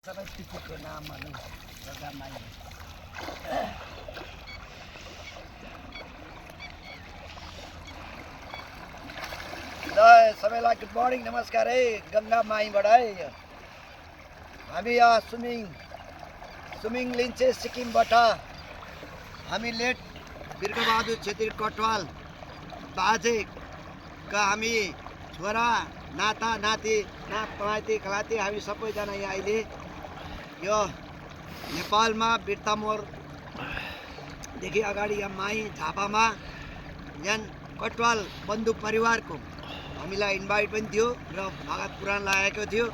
सबै तिथिको नामहरू गङ्गा माई ल सबैलाई गुड मर्निङ नमस्कार है गङ्गा माईबाट है हामी यहाँ सुमिङ लिन्छे सिक्किमबाट हामी लेट बिर्खबहादुर छेत्री कटवाल बाजेका हामी छोरा नाता नाति पनाती खलाती हामी सबैजना यहाँ अहिले यो नेपालमा बिर्ता मोडदेखि अगाडि यहाँ माई झापामा यहाँ कटवाल बन्धु परिवारको हामीलाई इन्भाइट पनि थियो र भगत पुराण लागेको थियो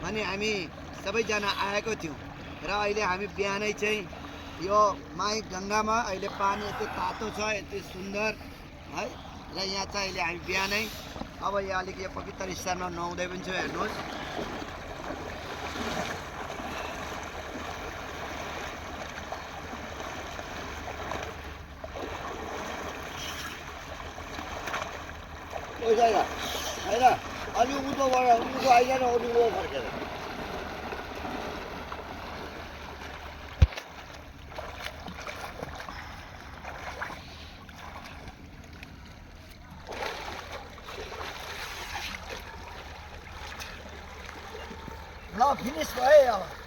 भने हामी सबैजना आएको थियौँ र अहिले हामी बिहानै चाहिँ यो माई गङ्गामा अहिले पानी यति तातो छ यति सुन्दर है र यहाँ चाहिँ अहिले हामी बिहानै अब यहाँ अलिक यो पवित्र स्थानमा नुहाउँदै पनि छु हेर्नुहोस् होइन अलि उँधोबाट उँधो आइकन उँधो फर्केर ल फिनिस भयो अब